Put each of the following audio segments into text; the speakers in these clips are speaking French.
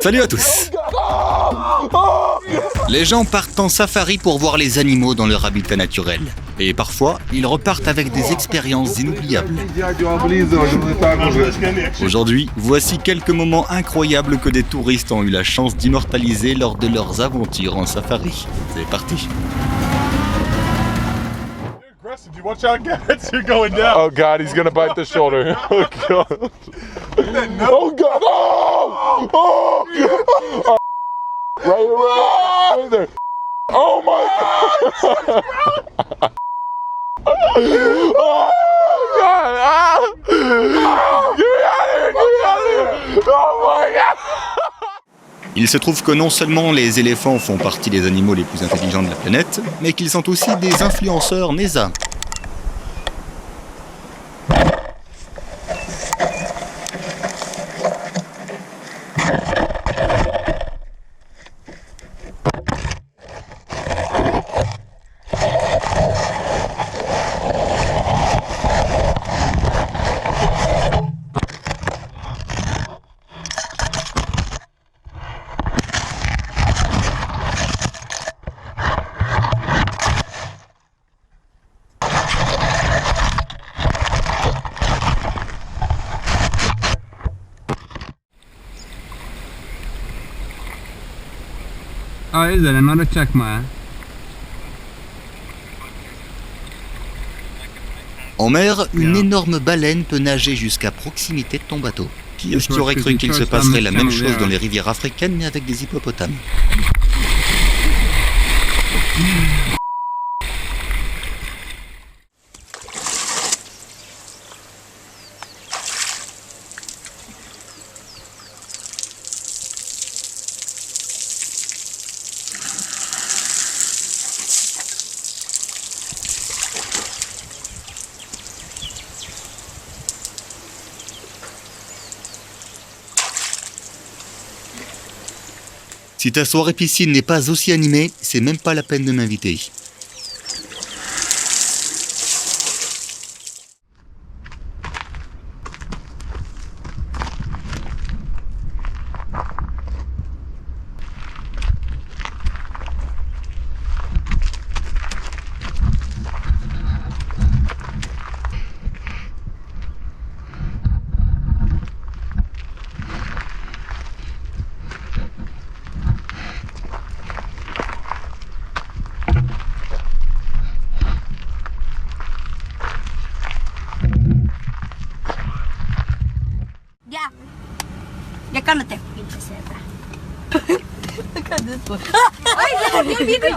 Salut à tous! Les gens partent en safari pour voir les animaux dans leur habitat naturel. Et parfois, ils repartent avec des expériences inoubliables. Aujourd'hui, voici quelques moments incroyables que des touristes ont eu la chance d'immortaliser lors de leurs aventures en safari. C'est parti! Watch out, guys. You're going down. Oh God, he's gonna bite the shoulder. Oh God. Oh God. Oh! Oh! Oh! Right there. Oh my God. Oh God. Ah! Get me out of here. Get me out of here. Oh my God. Il se trouve que non seulement les éléphants font partie des animaux les plus intelligents de la planète, mais qu'ils sont aussi des influenceurs NASA. Oh, is it? Another chakma. En mer, une énorme baleine peut nager jusqu'à proximité de ton bateau. Qui aurait cru qu'il se passerait la même chose dans les rivières africaines mais avec des hippopotames? Si ta soirée piscine n'est pas aussi animée, c'est même pas la peine de m'inviter. Ya cálmate. Pinche zebra. Look at this one. Ay, mira el video.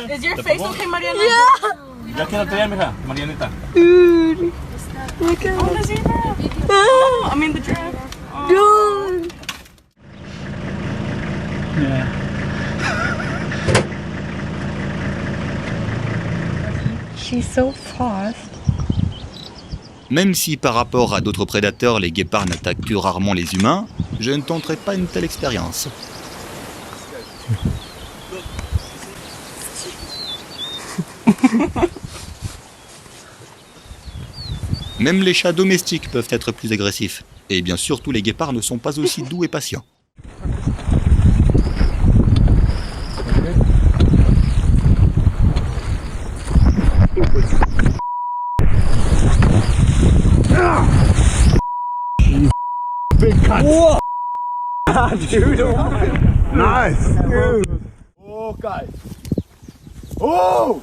Is your face okay, Mariana? Yeah. Ya quédate allá, mija, Marianita. Dude. Look at the zebra. Oh, I mean the giraffe. Dude. Yeah. She's so fast. Même si par rapport à d'autres prédateurs, les guépards n'attaquent que rarement les humains, je ne tenterai pas une telle expérience. Même les chats domestiques peuvent être plus agressifs. Et bien sûr, tous les guépards ne sont pas aussi doux et patients. Big cut. Whoa. Dude. Nice. Dude. Oh, guys. Oh.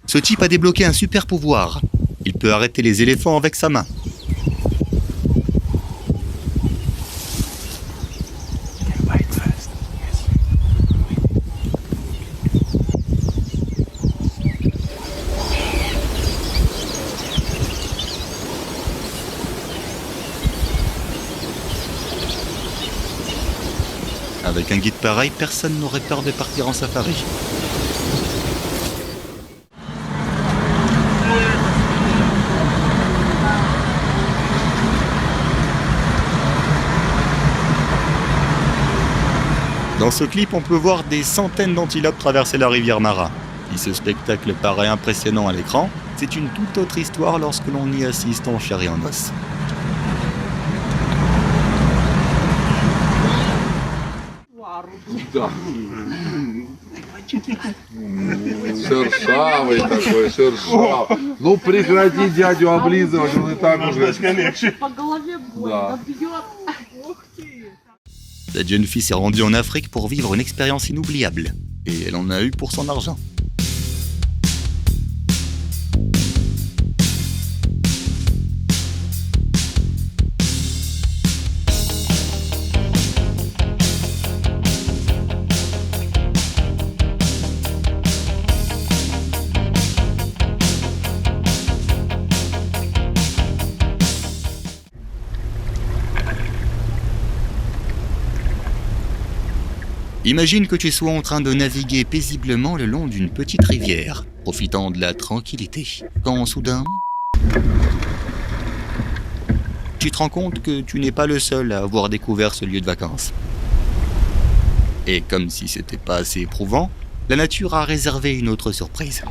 Ce type a débloqué un super pouvoir. Il peut arrêter les éléphants avec sa main. Avec un guide pareil, personne n'aurait peur de partir en safari. Dans ce clip, on peut voir des centaines d'antilopes traverser la rivière Mara. Si ce spectacle paraît impressionnant à l'écran, c'est une toute autre histoire lorsque l'on y assiste en chair et en os. Да. Шершавый такой, шершавый. Ну прекрати дядю облизывать, он и так уже. Да. Cette jeune fille s'est rendue en Afrique pour vivre une expérience inoubliable. Et elle en a eu pour son argent. Imagine que tu sois en train de naviguer paisiblement le long d'une petite rivière, profitant de la tranquillité, quand soudain, tu te rends compte que tu n'es pas le seul à avoir découvert ce lieu de vacances. Et comme si c'était pas assez éprouvant, la nature a réservé une autre surprise.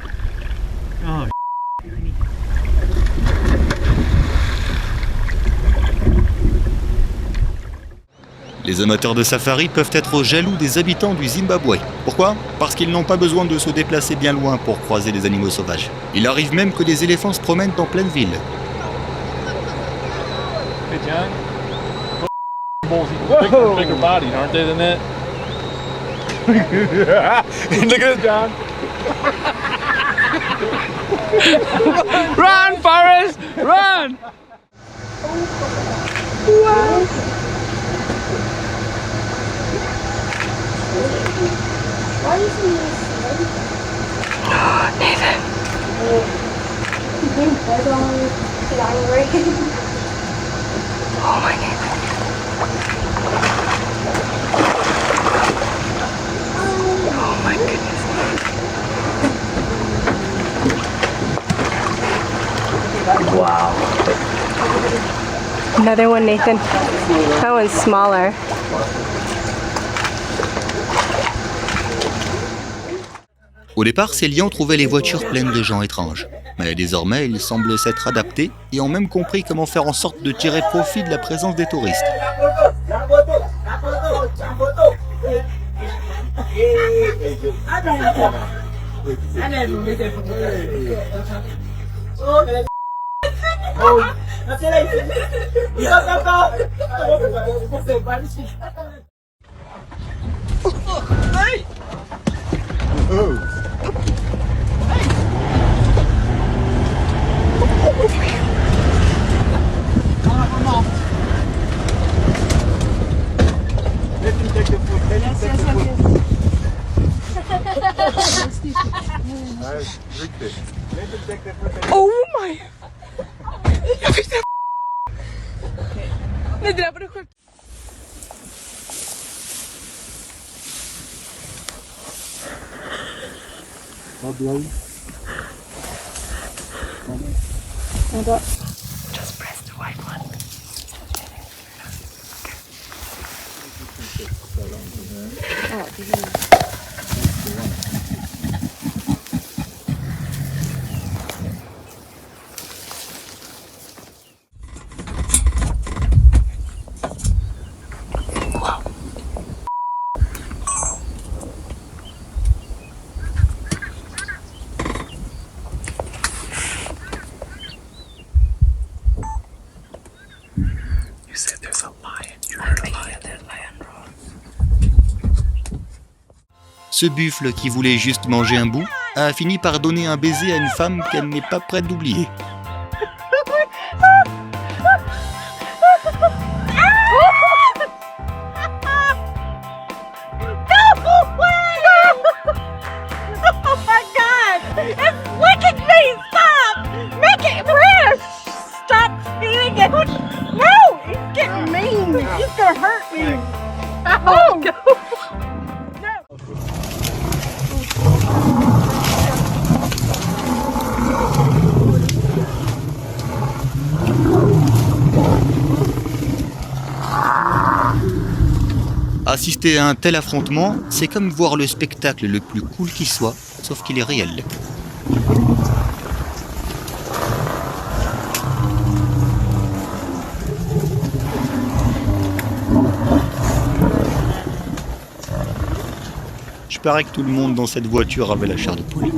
Les amateurs de safari peuvent être jaloux des habitants du Zimbabwe. Pourquoi ? Parce qu'ils n'ont pas besoin de se déplacer bien loin pour croiser des animaux sauvages. Il arrive même que des éléphants se promènent en pleine ville. Hey, John. Bulls even bigger bodies, aren't they, than that? Look at this, John. Run, Forrest! Run! Why is he Nathan. He came dead on flying right. Oh my God. Oh my goodness. Wow. Another one, Nathan. That one's smaller. Au départ, ces lions trouvaient les voitures pleines de gens étranges. Mais désormais, ils semblent s'être adaptés et ont même compris comment faire en sorte de tirer profit de la présence des touristes. Oh my! Jag fick det. Nej, det där var det sjukt. Just press the white one. Ce buffle qui voulait juste manger un bout a fini par donner un baiser à une femme qu'elle n'est pas prête d'oublier. Assister à un tel affrontement, c'est comme voir le spectacle le plus cool qui soit, sauf qu'il est réel. paraît que tout le monde dans cette voiture avait la chair de poule.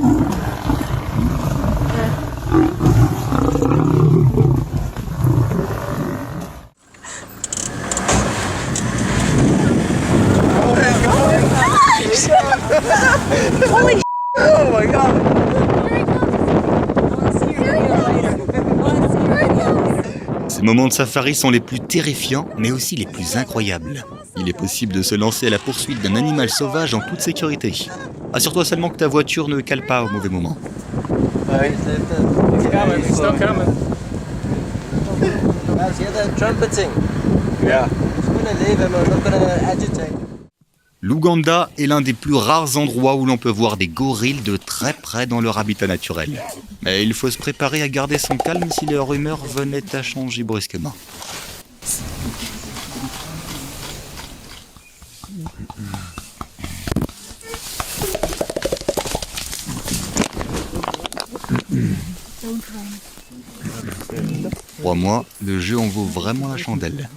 Holy oh my god! Ces moments de safari sont les plus terrifiants, mais aussi les plus incroyables. Il est possible de se lancer à la poursuite d'un animal sauvage en toute sécurité. Assure-toi seulement que ta voiture ne cale pas au mauvais moment. It's coming. It's still coming. Guys, hear that trumpeting? Yeah. I'm gonna leave him. I'm not gonna agitate. L'Ouganda est l'un des plus rares endroits où l'on peut voir des gorilles de très près dans leur habitat naturel. Mais il faut se préparer à garder son calme si leur humeur venait à changer brusquement. Crois-moi, le jeu en vaut vraiment la chandelle.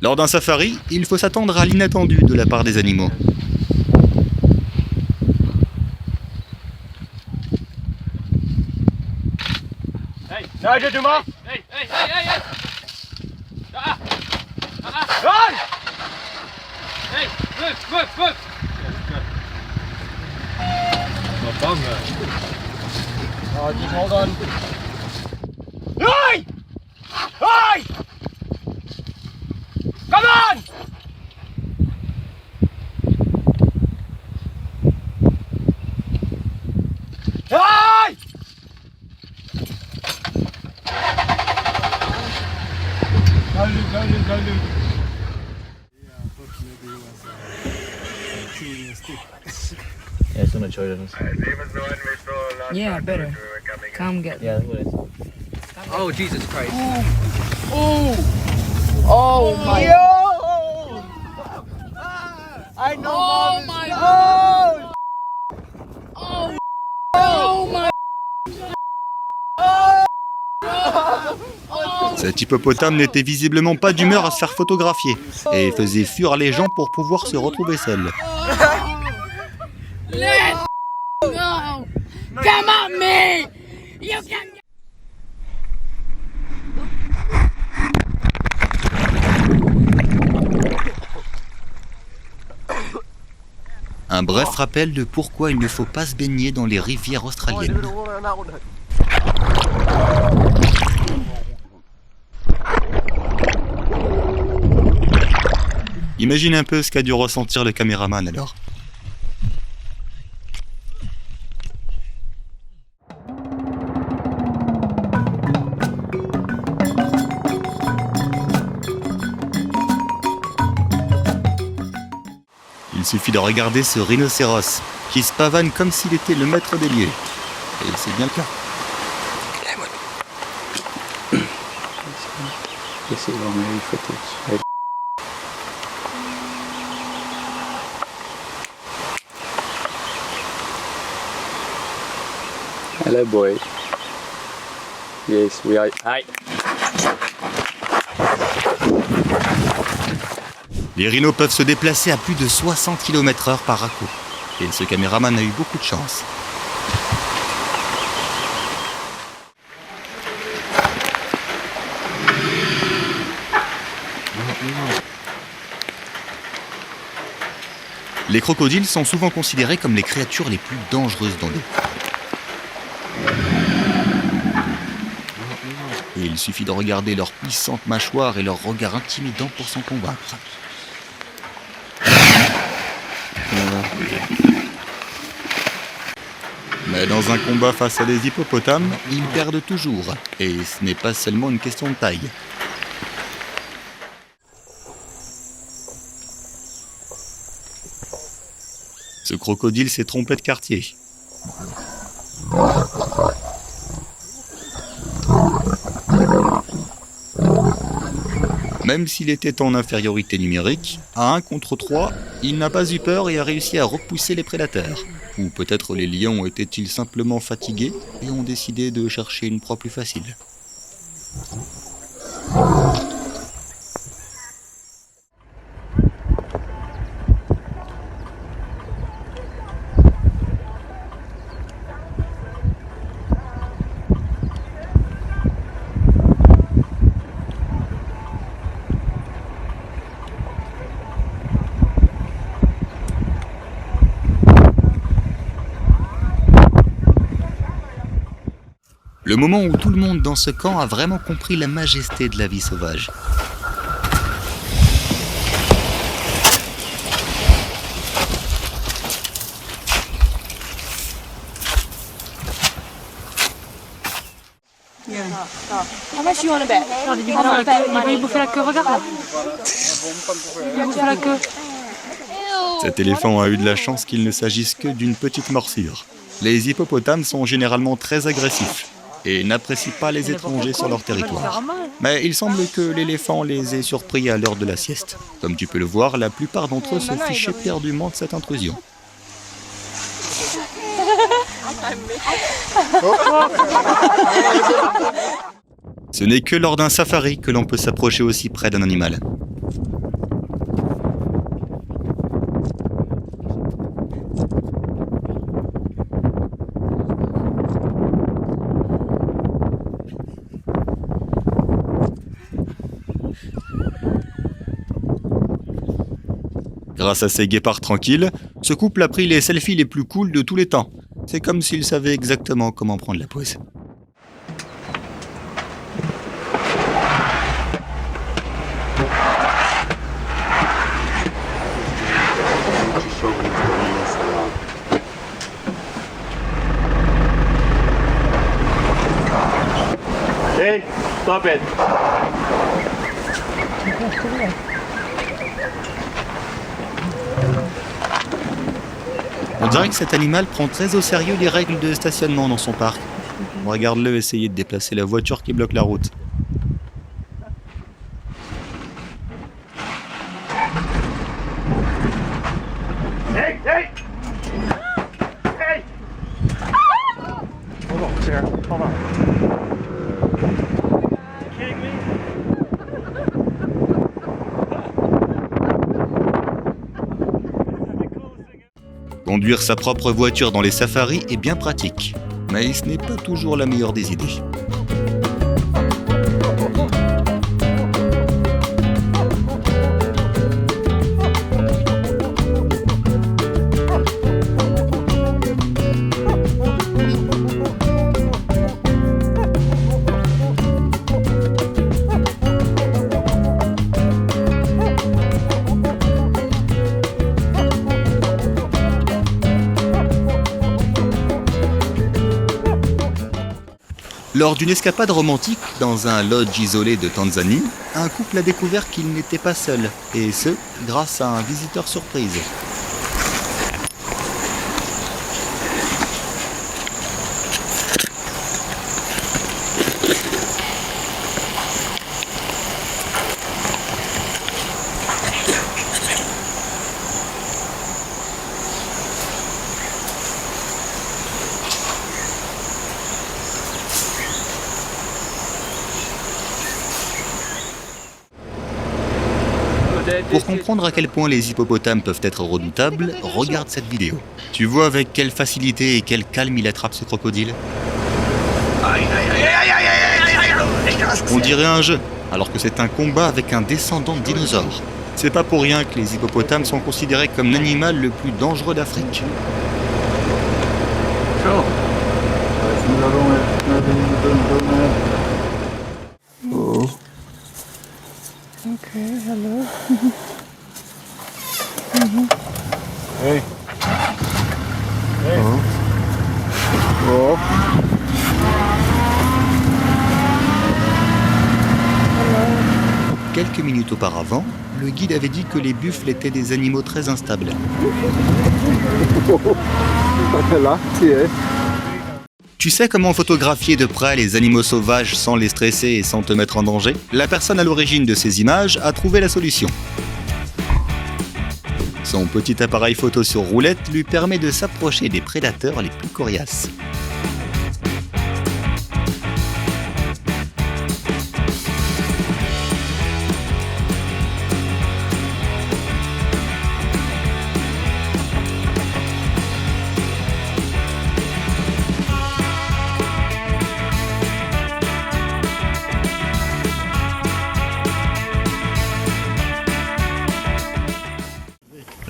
Lors d'un safari, il faut s'attendre à l'inattendu de la part des animaux. Hey, Nigel Dumas. Hey, hey, hey, hey, hey! Run! Hey, move, move, move! Not done there. Oh, just hold on. Hey! Hey! Come on! Hey! Go, Luke. Yeah, it's gonna charge us. Yeah, better. Come get. Yeah, that's what it is. Oh, Jesus Christ. Oh my God! I know. Oh my God. Oh my. Cet hippopotame n'était visiblement pas d'humeur à se faire photographier et faisait fuir les gens pour pouvoir se retrouver seul. Let's go. Come on, me. You can. Un bref rappel de pourquoi il ne faut pas se baigner dans les rivières australiennes. Imagine un peu ce qu'a dû ressentir le caméraman alors. Il suffit de regarder ce rhinocéros qui se pavane comme s'il était le maître des lieux. Et c'est bien le cas. Hello, boy. Yes, we are. Hi. Les rhinos peuvent se déplacer à plus de 60 km/h par à-coup. Et ce caméraman a eu beaucoup de chance. Les crocodiles sont souvent considérés comme les créatures les plus dangereuses dans l'eau. Et il suffit de regarder leurs puissantes mâchoires et leur regard intimidant pour s'en convaincre. Mais dans un combat face à des hippopotames, ils perdent toujours. Et ce n'est pas seulement une question de taille. Ce crocodile s'est trompé de quartier. Même s'il était en infériorité numérique, à 1 contre 3, il n'a pas eu peur et a réussi à repousser les prédateurs. Ou peut-être les lions étaient-ils simplement fatigués et ont décidé de chercher une proie plus facile. Le moment où tout le monde dans ce camp a vraiment compris la majesté de la vie sauvage. How much you want to bet? Il va y bouffer la queue, regarde là. Il va bouffer la queue. Cet éléphant a eu de la chance qu'il ne s'agisse que d'une petite morsure. Les hippopotames sont généralement très agressifs et n'apprécient pas les étrangers sur leur territoire. Mais il semble que l'éléphant les ait surpris à l'heure de la sieste. Comme tu peux le voir, la plupart d'entre eux se fichaient perdument de cette intrusion. Ce n'est que lors d'un safari que l'on peut s'approcher aussi près d'un animal. Grâce à ces guépards tranquilles, ce couple a pris les selfies les plus cool de tous les temps. C'est comme s'ils savaient exactement comment prendre la pose. Hey, stop it. On dirait que cet animal prend très au sérieux les règles de stationnement dans son parc. Regarde-le essayer de déplacer la voiture qui bloque la route. Hey, hey! Hey! Hold on, Sarah. Hold on. Kidding me? Conduire sa propre voiture dans les safaris est bien pratique, mais ce n'est pas toujours la meilleure des idées. Lors d'une escapade romantique dans un lodge isolé de Tanzanie, un couple a découvert qu'il n'était pas seul, et ce, grâce à un visiteur surprise. Pour comprendre à quel point les hippopotames peuvent être redoutables, regarde cette vidéo. Tu vois avec quelle facilité et quel calme il attrape ce crocodile? On dirait un jeu, alors que c'est un combat avec un descendant de dinosaure. C'est pas pour rien que les hippopotames sont considérés comme l'animal le plus dangereux d'Afrique. Okay, hello. Hey. Hey. Oh. Quelques minutes auparavant, le guide avait dit que les buffles étaient des animaux très instables. Là, Tu sais comment photographier de près les animaux sauvages sans les stresser et sans te mettre en danger? La personne à l'origine de ces images a trouvé la solution. Son petit appareil photo sur roulette lui permet de s'approcher des prédateurs les plus coriaces.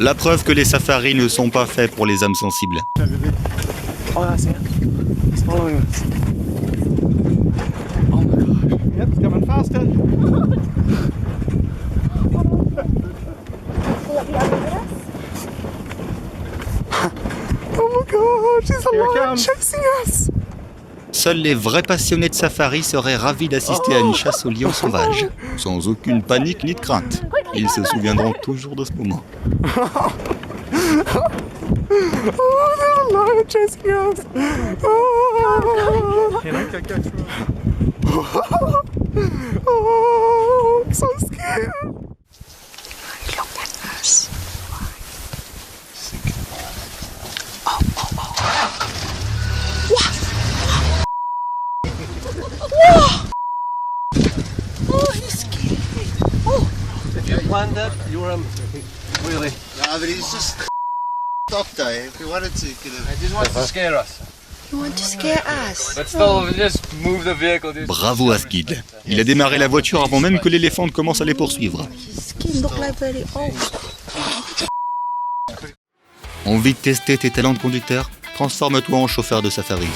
La preuve que les safaris ne sont pas faits pour les âmes sensibles. Oh, that's it. It's following us. faster. Oh my god, she's Here it alive, comes. chasing us. Seuls les vrais passionnés de safari seraient ravis d'assister à une chasse aux lions sauvages, sans aucune panique ni de crainte. Ils se souviendront toujours de ce moment. Oh, there's a lion chasing us. Oh, You know, go through. oh, I'm so scared. Look at us. Oh, he's scared. If you planned it, you were really. No, but he's just stopped though. If we wanted to, could have. He just wants to scare us. You want to scare us? But still, just move the vehicle. Bravo à ce guide. Il a démarré la voiture avant même que l'éléphant ne commence à les poursuivre. His skin look like very old. Envie de tester tes talents de conducteur? Transforme-toi en chauffeur de safari.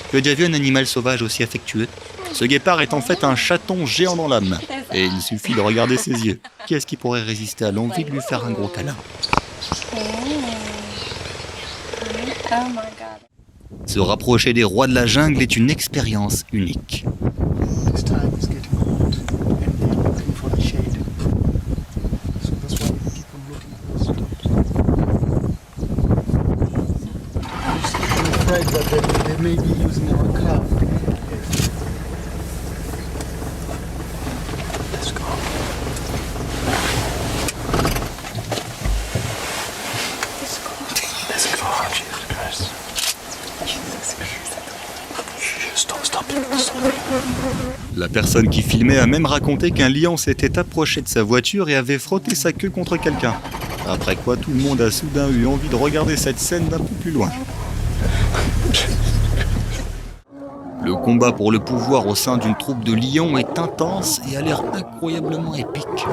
Tu as déjà vu un animal sauvage aussi affectueux? Ce guépard est en fait un chaton géant dans l'âme. Et il suffit de regarder ses yeux. Qui est-ce qui pourrait résister à l'envie de lui faire un gros câlin? Oh my god. Se rapprocher des rois de la jungle est une expérience unique. This time is getting hot, and they're looking for the shade. So that's why we keep on looking for the stops. I'm afraid that they may be using our car. Let's go. Let's go. Jesus Christ. Stop. La personne qui filmait a même raconté qu'un lion s'était approché de sa voiture et avait frotté sa queue contre quelqu'un. Après quoi, tout le monde a soudain eu envie de regarder cette scène d'un peu plus loin. Le combat pour le pouvoir au sein d'une troupe de lions est intense et a l'air incroyablement épique.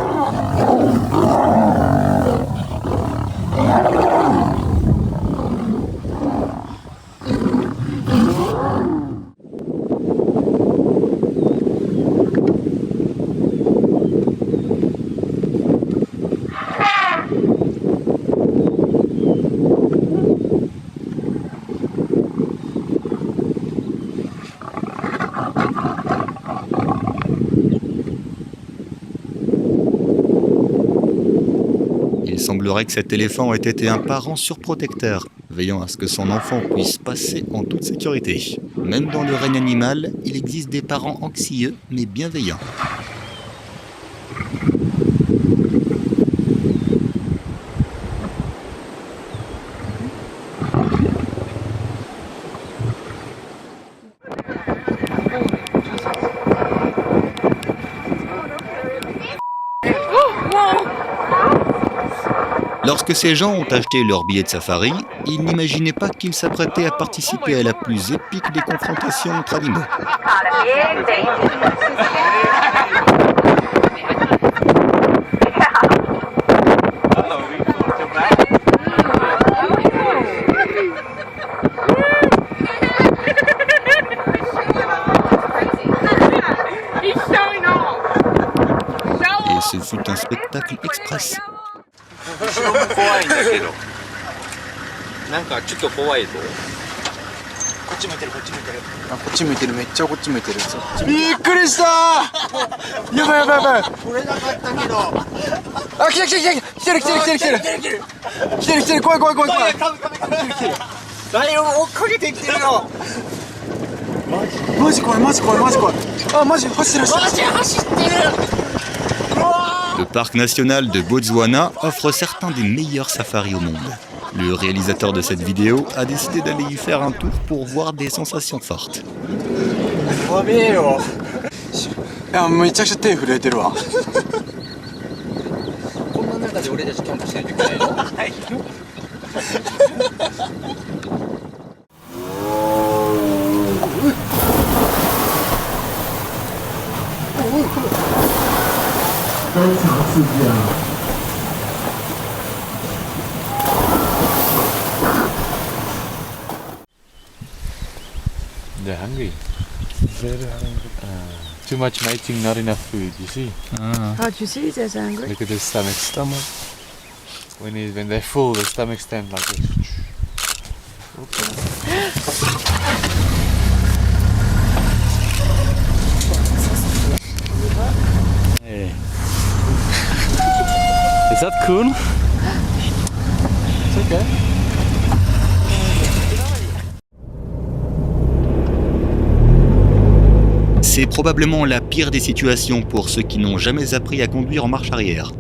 Il semblerait que cet éléphant ait été un parent surprotecteur, veillant à ce que son enfant puisse passer en toute sécurité. Même dans le règne animal, il existe des parents anxieux mais bienveillants. Lorsque ces gens ont acheté leur billet de safari, ils n'imaginaient pas qu'ils s'apprêtaient à participer à la plus épique des confrontations entre animaux. Et ce fut un spectacle express. 怖いんだけどなんかちょっと怖いぞっち向いてるこっち向いてるあこっち向いてるめっちゃこっち向いてるびっくりしたやばいやばいやばい取れなかったけどあ来た来た来た来てる来てる来てる来てる来てる来てる来てる怖い怖い怖い怖いライオン追っかけてきてるよマジ怖いマジ怖いマジ怖いあマジ走ってる走ってるLe parc national de Botswana offre certains des meilleurs safaris au monde. Le réalisateur de cette vidéo a décidé d'aller y faire un tour pour voir des sensations fortes. やべえよいやめちゃくちゃ手震えてるわこんな中で俺たちキャンプしないといけないの？はい。They're hungry. Very hungry. Too much mating, not enough food, you see? How'd you see they're angry? Look at their stomach. When they're full, their stomachs stand like this. Hey. Is that cool? It's okay. C'est probablement la pire des situations pour ceux qui n'ont jamais appris à conduire en marche arrière.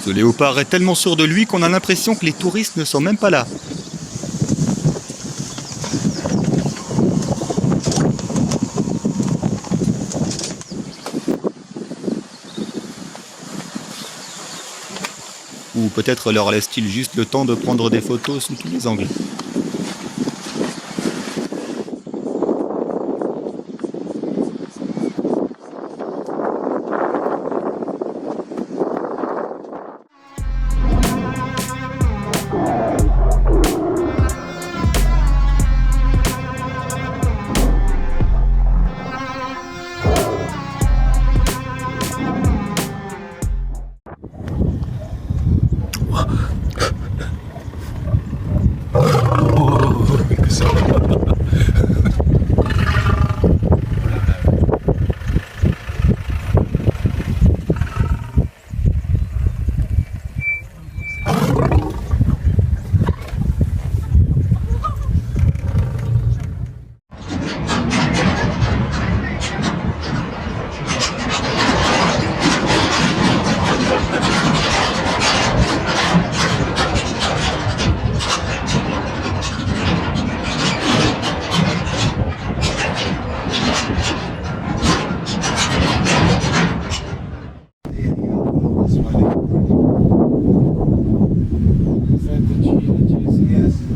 Ce léopard est tellement sûr de lui qu'on a l'impression que les touristes ne sont même pas là. Ou peut-être leur laisse-t-il juste le temps de prendre des photos sous tous les angles.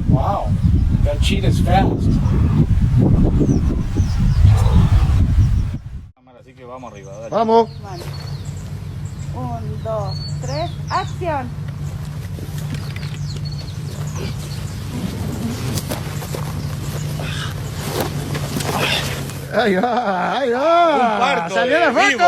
Wow, that cheetah's fast. Así que vamos arriba, dale. Vamos 1, 2, 3, acción. ahí va salió la foto